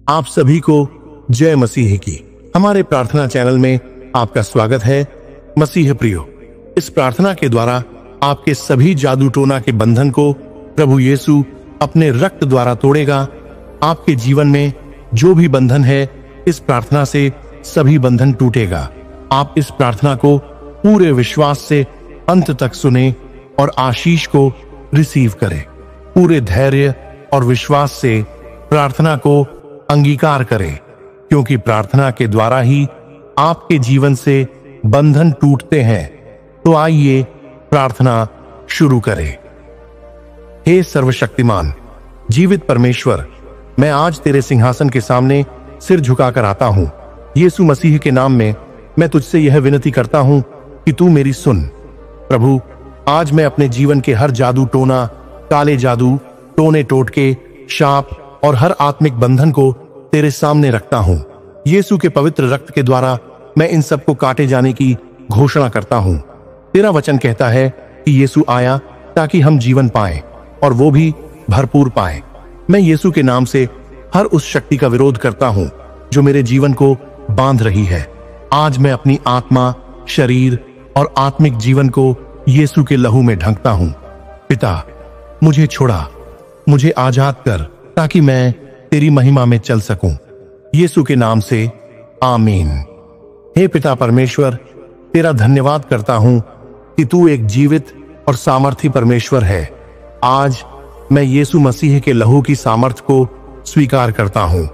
आप सभी को जय मसीह की। हमारे प्रार्थना चैनल में आपका स्वागत है। मसीह प्रियो, इस प्रार्थना के द्वारा आपके सभी जादू टोना के बंधन को प्रभु यीशु अपने रक्त द्वारा तोड़ेगा। आपके जीवन में जो भी बंधन है, इस प्रार्थना से सभी बंधन टूटेगा। आप इस प्रार्थना को पूरे विश्वास से अंत तक सुने और आशीष को रिसीव करें। पूरे धैर्य और विश्वास से प्रार्थना को अंगीकार करें, क्योंकि प्रार्थना के द्वारा ही आपके जीवन से बंधन टूटते हैं। तो आइए प्रार्थना शुरू करें। हे सर्वशक्तिमान जीवित परमेश्वर, मैं आज तेरे सिंहासन के सामने सिर झुकाकर आता हूं। यीशु मसीह के नाम में मैं तुझसे यह विनती करता हूं कि तू मेरी सुन। प्रभु, आज मैं अपने जीवन के हर जादू टोना, काले जादू टोने टोटके, शाप और हर आत्मिक बंधन को तेरे सामने रखता हूं। यीशु के पवित्र रक्त के द्वारा मैं इन सब को काटे जाने की घोषणा करता हूं। तेरा वचन कहता है कि यीशु आया ताकि हम जीवन पाएं और वो भी भरपूर पाएं। मैं यीशु के नाम से हर उस शक्ति का विरोध करता हूं जो मेरे जीवन को बांध रही है। आज मैं अपनी आत्मा, शरीर और आत्मिक जीवन को यीशु के लहू में ढंकता हूं। पिता, मुझे छोड़ा, मुझे आजाद कर, ताकि मैं तेरी महिमा में चल सकूं। यीशु के नाम से आमीन। हे पिता परमेश्वर, तेरा धन्यवाद करता हूं कि तू एक जीवित और सामर्थी परमेश्वर है। आज मैं यीशु मसीह के लहू की सामर्थ को स्वीकार करता हूं।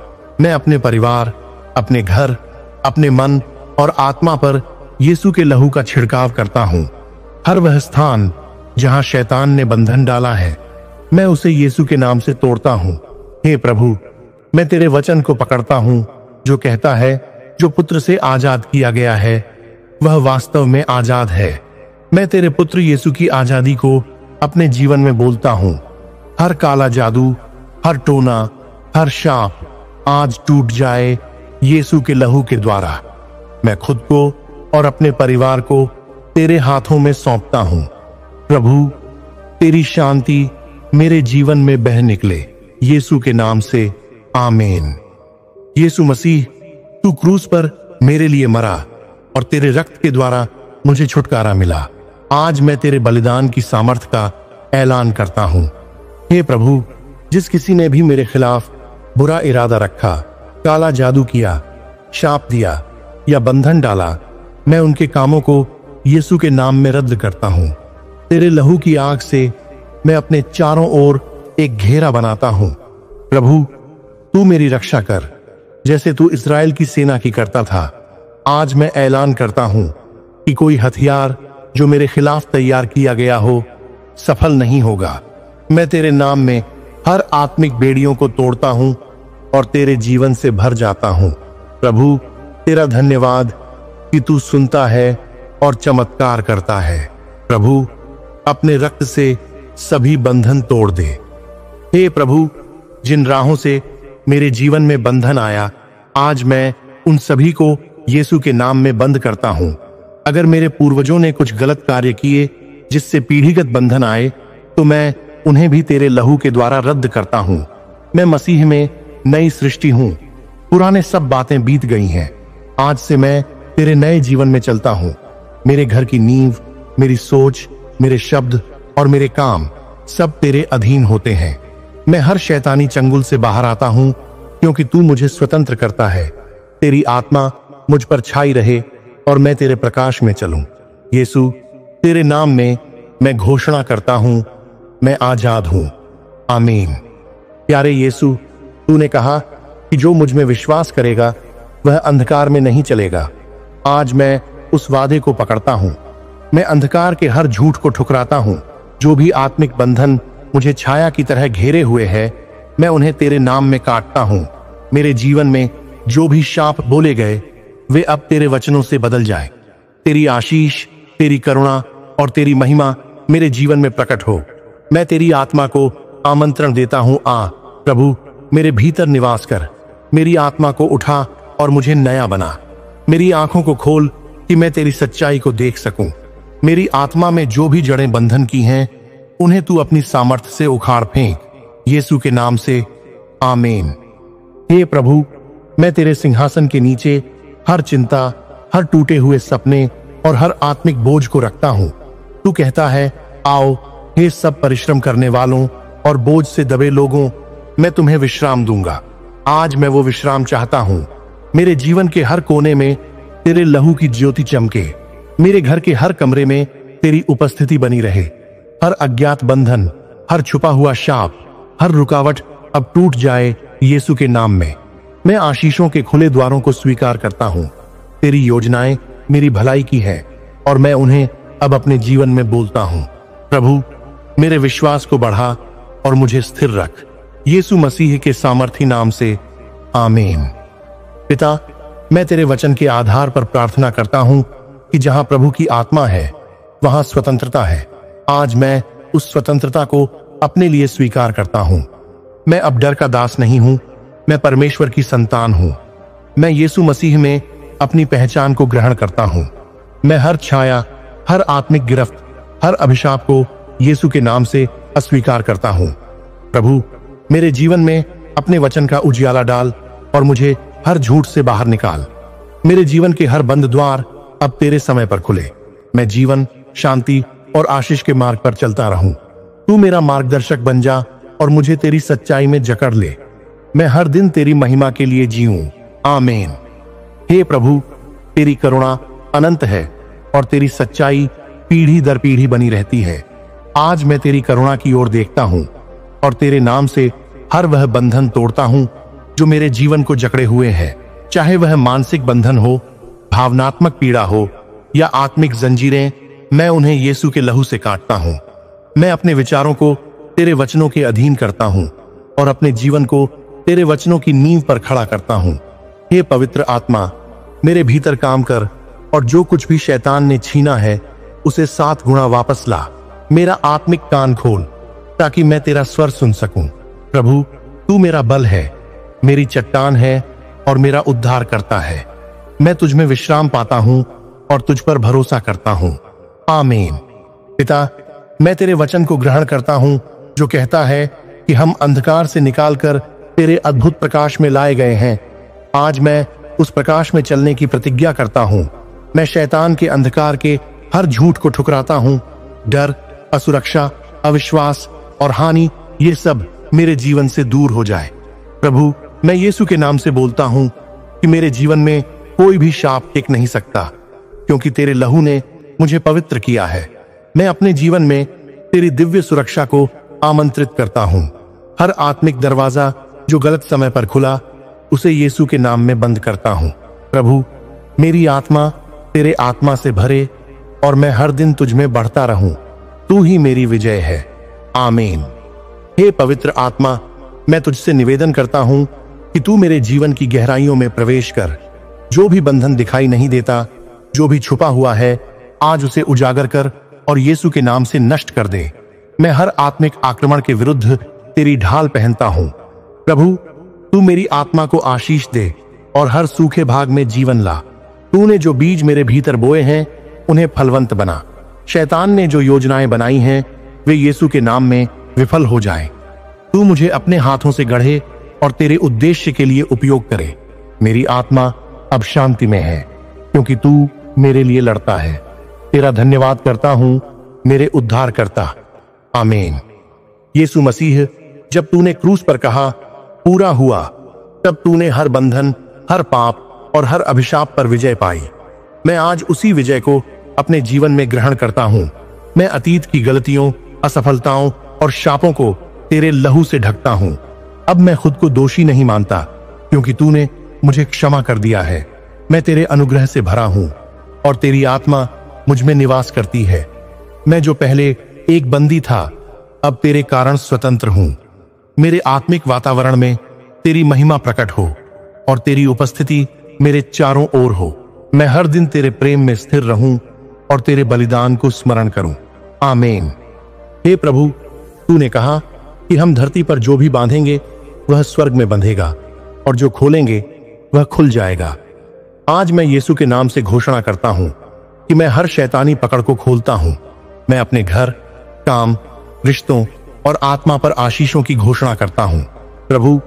मैं अपने परिवार, अपने घर, अपने मन और आत्मा पर यीशु के लहू का छिड़काव करता हूं। हर वह स्थान जहां शैतान ने बंधन डाला है, मैं उसे यीशु के नाम से तोड़ता हूं। हे प्रभु, मैं तेरे वचन को पकड़ता हूं जो कहता है, जो पुत्र से आजाद किया गया है वह वास्तव में आजाद है। मैं तेरे पुत्र यीशु की आजादी को अपने जीवन में बोलता हूं। हर काला जादू, हर टोना, हर शाप आज टूट जाए यीशु के लहू के द्वारा। मैं खुद को और अपने परिवार को तेरे हाथों में सौंपता हूं। प्रभु, तेरी शांति मेरे जीवन में बह निकले, यीशु के नाम से आमीन। यीशु मसीह, तू क्रूस पर मेरे लिए मरा और तेरे रक्त के द्वारा मुझे छुटकारा मिला। आज मैं तेरे बलिदान की सामर्थ का ऐलान करता हूं। हे प्रभु, जिस किसी ने भी मेरे खिलाफ बुरा इरादा रखा, काला जादू किया, शाप दिया या बंधन डाला, मैं उनके कामों को यीशु के नाम में रद्द करता हूं। तेरे लहू की आग से मैं अपने चारों ओर एक घेरा बनाता हूं। प्रभु, तू मेरी रक्षा कर, जैसे तू इस्राएल की सेना की करता था। आज मैं ऐलान करता हूं कि कोई हथियार जो मेरे खिलाफ तैयार किया गया हो सफल नहीं होगा। मैं तेरे नाम में हर आत्मिक बेड़ियों को तोड़ता हूं और तेरे जीवन से भर जाता हूं। प्रभु, तेरा धन्यवाद कि तू सुनता है और चमत्कार करता है। प्रभु, अपने रक्त से सभी बंधन तोड़ दे। हे प्रभु, जिन राहों से मेरे जीवन में बंधन आया, आज मैं उन सभी को यीशु के नाम में बंद करता हूं। अगर मेरे पूर्वजों ने कुछ गलत कार्य किए जिससे पीढ़ीगत बंधन आए, तो मैं उन्हें भी तेरे लहू के द्वारा रद्द करता हूं। मैं मसीह में नई सृष्टि हूं। पुराने सब बातें बीत गई हैं। आज से मैं तेरे नए जीवन में चलता हूं। मेरे घर की नींव, मेरी सोच, मेरे शब्द और मेरे काम सब तेरे अधीन होते हैं। मैं हर शैतानी चंगुल से बाहर आता हूं, क्योंकि तू मुझे स्वतंत्र करता है। तेरी आत्मा मुझ पर छाई रहे और मैं तेरे प्रकाश में चलूं। यीशु, तेरे नाम में मैं घोषणा करता हूं, मैं आजाद हूं। आमीन। प्यारे यीशु, तूने कहा कि जो मुझ में विश्वास करेगा वह अंधकार में नहीं चलेगा। आज मैं उस वादे को पकड़ता हूं। मैं अंधकार के हर झूठ को ठुकराता हूं। जो भी आत्मिक बंधन मुझे छाया की तरह घेरे हुए हैं, मैं उन्हें तेरे नाम में काटता हूं। मेरे जीवन में जो भी शाप बोले गए, वे अब तेरे वचनों से बदल जाए। तेरी आशीष, तेरी करुणा और तेरी महिमा मेरे जीवन में प्रकट हो। मैं तेरी आत्मा को आमंत्रण देता हूं, आ प्रभु, मेरे भीतर निवास कर। मेरी आत्मा को उठा और मुझे नया बना। मेरी आंखों को खोल कि मैं तेरी सच्चाई को देख सकूं। मेरी आत्मा में जो भी जड़ें बंधन की हैं, उन्हें तू अपनी सामर्थ से उखाड़ फेंक। यीशु के नाम से आमीन। हे प्रभु, मैं तेरे सिंहासन के नीचे हर चिंता, हर टूटे हुए सपने और हर आत्मिक बोझ को रखता हूँ। तू कहता है, आओ हे सब परिश्रम करने वालों और बोझ से दबे लोगों, मैं तुम्हें विश्राम दूंगा। आज मैं वो विश्राम चाहता हूँ। मेरे जीवन के हर कोने में तेरे लहू की ज्योति चमके। मेरे घर के हर कमरे में तेरी उपस्थिति बनी रहे। हर अज्ञात बंधन, हर छुपा हुआ शाप, हर रुकावट अब टूट जाए यीशु के नाम में। मैं आशीषों के खुले द्वारों को स्वीकार करता हूँ। तेरी योजनाएं मेरी भलाई की है और मैं उन्हें अब अपने जीवन में बोलता हूँ। प्रभु, मेरे विश्वास को बढ़ा और मुझे स्थिर रख, यीशु मसीह के सामर्थी नाम से, आमीन। पिता, मैं तेरे वचन के आधार पर प्रार्थना करता हूँ कि जहां प्रभु की आत्मा है वहां स्वतंत्रता है। आज मैं उस स्वतंत्रता को अपने लिए स्वीकार करता हूं। मैं अब डर का दास नहीं हूं, मैं परमेश्वर की संतान हूं। मैं यीशु मसीह में अपनी पहचान को ग्रहण करता हूं। मैं हर छाया, हर आत्मिक गिरफ्त, हर अभिशाप को यीशु के नाम से अस्वीकार करता हूं। प्रभु, मेरे जीवन में अपने वचन का उजियाला डाल और मुझे हर झूठ से बाहर निकाल। मेरे जीवन के हर बंद द्वार अब तेरे समय पर खुले। मैं जीवन, शांति और आशीष के मार्ग पर चलता रहूं। तू मेरा मार्गदर्शक बन जा और मुझे तेरी सच्चाई में जकड़ ले। मैं हर दिन तेरी महिमा के लिए जीऊं। आमीन। हे प्रभु, तेरी करुणा अनंत है और तेरी सच्चाई पीढ़ी दर पीढ़ी बनी रहती है। आज मैं तेरी करुणा की ओर देखता हूं और तेरे नाम से हर वह बंधन तोड़ता हूं जो मेरे जीवन को जकड़े हुए है। चाहे वह मानसिक बंधन हो, भावनात्मक पीड़ा हो या आत्मिक जंजीरें, मैं उन्हें यीशु के लहू से काटता हूं। मैं अपने विचारों को तेरे वचनों के अधीन करता हूं और अपने जीवन को तेरे वचनों की नींव पर खड़ा करता हूं। हे पवित्र आत्मा, मेरे भीतर काम कर और जो कुछ भी शैतान ने छीना है उसे 7 गुना वापस ला। मेरा आत्मिक कान खोल ताकि मैं तेरा स्वर सुन सकूं। प्रभु, तू मेरा बल है, मेरी चट्टान है और मेरा उद्धार करता है। मैं तुझ में विश्राम पाता हूं और तुझ पर भरोसा करता हूं। आमीन। पिता, मैं तेरे वचन को ग्रहण करता हूं जो कहता है कि हम अंधकार से निकालकर तेरे अद्भुत प्रकाश में लाए गए हैं। आज मैं उस प्रकाश में चलने की प्रतिज्ञा करता हूं। मैं शैतान के अंधकार के हर झूठ को ठुकराता हूं। डर, असुरक्षा, अविश्वास और हानि, ये सब मेरे जीवन से दूर हो जाए। प्रभु, मैं यीशु के नाम से बोलता हूं कि मेरे जीवन में कोई भी शाप टिक नहीं सकता, क्योंकि तेरे लहू ने मुझे पवित्र किया है। मैं अपने जीवन में तेरी दिव्य सुरक्षा को आमंत्रित करता हूं। हर आत्मिक दरवाजा जो गलत समय पर खुला, उसे यीशु के नाम में बंद करता हूं। प्रभु, मेरी आत्मा तेरे आत्मा से भरे और मैं हर दिन तुझ में बढ़ता रहूं। तू ही मेरी विजय है। आमीन। हे पवित्र आत्मा, मैं तुझसे निवेदन करता हूं कि तू मेरे जीवन की गहराइयों में प्रवेश कर। जो भी बंधन दिखाई नहीं देता, जो भी छुपा हुआ है, आज उसे उजागर कर और यीशु के नाम से नष्ट कर दे। मैं हर आत्मिक आक्रमण के विरुद्ध तेरी ढाल पहनता हूं। प्रभु, तू मेरी आत्मा को आशीष दे और हर सूखे भाग में जीवन ला। तूने जो बीज मेरे भीतर बोए हैं उन्हें फलवंत बना। शैतान ने जो योजनाएं बनाई हैं वे यीशु के नाम में विफल हो जाएं। तू मुझे अपने हाथों से गढ़े और तेरे उद्देश्य के लिए उपयोग करे। मेरी आत्मा अब शांति में है क्योंकि तू मेरे लिए लड़ता है। तेरा धन्यवाद करता हूं मेरे उद्धार करता। आमीन। यीशु मसीह, जब तूने क्रूस पर कहा पूरा हुआ, तब तूने हर बंधन, हर पाप और हर अभिशाप पर विजय पाई। मैं आज उसी विजय को अपने जीवन में ग्रहण करता हूं। मैं अतीत की गलतियों, असफलताओं और शापों को तेरे लहू से ढकता हूं। अब मैं खुद को दोषी नहीं मानता क्योंकि तूने मुझे क्षमा कर दिया है। मैं तेरे अनुग्रह से भरा हूं और तेरी आत्मा मुझ में निवास करती है। मैं जो पहले एक बंदी था, अब तेरे कारण स्वतंत्र हूं। मेरे आत्मिक वातावरण में तेरी महिमा प्रकट हो और तेरी उपस्थिति मेरे चारों ओर हो। मैं हर दिन तेरे प्रेम में स्थिर रहूं और तेरे बलिदान को स्मरण करूं। आमीन। हे प्रभु, तूने कहा कि हम धरती पर जो भी बांधेंगे वह स्वर्ग में बंधेगा और जो खोलेंगे वह खुल जाएगा। आज मैं यीशु के नाम से घोषणा करता हूं कि मैं हर शैतानी पकड़ को खोलता हूं। मैं अपने घर, काम, रिश्तों और आत्मा पर आशीषों की घोषणा करता हूं। प्रभु,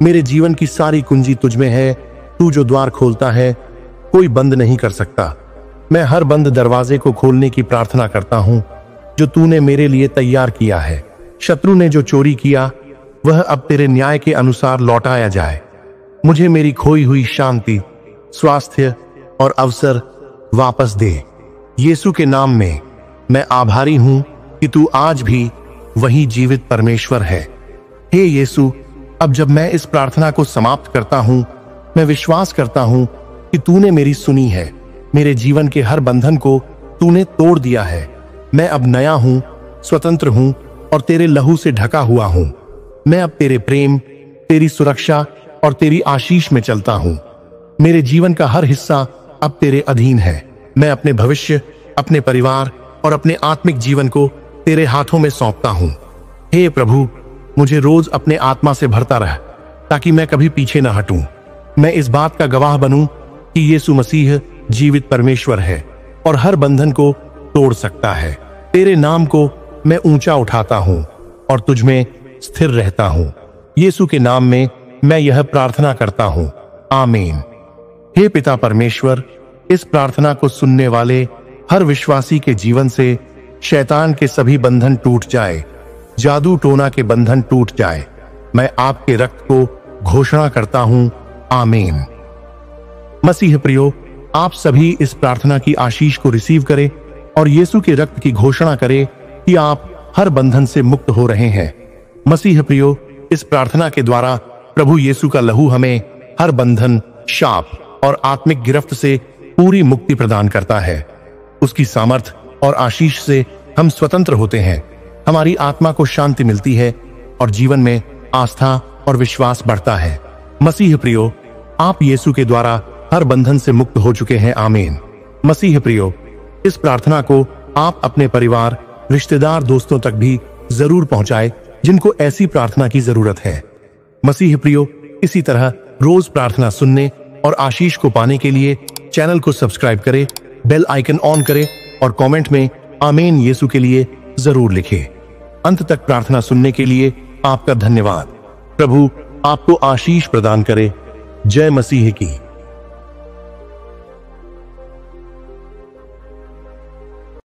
मेरे जीवन की सारी कुंजी तुझ में है। तू जो द्वार खोलता है कोई बंद नहीं कर सकता। मैं हर बंद दरवाजे को खोलने की प्रार्थना करता हूं जो तूने मेरे लिए तैयार किया है। शत्रु ने जो चोरी किया वह अब तेरे न्याय के अनुसार लौटाया जाए। मुझे मेरी खोई हुई शांति, स्वास्थ्य और अवसर वापस दे। यीशु के नाम में मैं आभारी हूं कि तू आज भी वही जीवित परमेश्वर है। हे यीशु, अब जब मैं इस प्रार्थना को समाप्त करता हूं, मैं विश्वास करता हूं कि तूने मेरी सुनी है। मेरे जीवन के हर बंधन को तूने तोड़ दिया है। मैं अब नया हूं, स्वतंत्र हूं और तेरे लहू से ढका हुआ हूं। मैं अब तेरे प्रेम, तेरी सुरक्षा और तेरी आशीष में चलता हूं। मेरे जीवन का हर हिस्सा अब तेरे अधीन है। मैं अपने भविष्य, अपने परिवार और अपने आत्मिक जीवन को तेरे हाथों में सौंपता हूं। हे प्रभु, मुझे रोज अपने आत्मा से भरता रह ताकि मैं कभी पीछे न हटूं। मैं इस बात का गवाह बनूं कि यीशु मसीह जीवित परमेश्वर है और हर बंधन को तोड़ सकता है। तेरे नाम को मैं ऊंचा उठाता हूं और तुझ में स्थिर रहता हूं। यीशु के नाम में मैं यह प्रार्थना करता हूं, आमीन। हे पिता परमेश्वर, इस प्रार्थना को सुनने वाले हर विश्वासी के जीवन से शैतान के सभी बंधन टूट जाए, जादू टोना के बंधन टूट जाए। मैं आपके रक्त को घोषणा करता हूं, आमीन। मसीह प्रियो, आप सभी इस प्रार्थना की आशीष को रिसीव करें और यीशु के रक्त की घोषणा करें कि आप हर बंधन से मुक्त हो रहे हैं। मसीह प्रियो, इस प्रार्थना के द्वारा प्रभु यीशु का लहू हमें हर बंधन, शाप और आत्मिक गिरफ्त से पूरी मुक्ति प्रदान करता है। उसकी सामर्थ और आशीष से हम स्वतंत्र होते हैं। हमारी आत्मा को शांति मिलती है और जीवन में आस्था और विश्वास बढ़ता है। मसीह प्रियो, आप यीशु के द्वारा हर बंधन से मुक्त हो चुके हैं, आमीन। मसीह प्रियो, इस प्रार्थना को आप अपने परिवार, रिश्तेदार, दोस्तों तक भी जरूर पहुंचाएं जिनको ऐसी प्रार्थना की जरूरत है। मसीह प्रियो, इसी तरह रोज प्रार्थना सुनने और आशीष को पाने के लिए चैनल को सब्सक्राइब करें, बेल आइकन ऑन करें और कमेंट में आमीन यीशु के लिए जरूर लिखें। अंत तक प्रार्थना सुनने के लिए आपका धन्यवाद। प्रभु आपको आशीष प्रदान करे। जय मसीह की।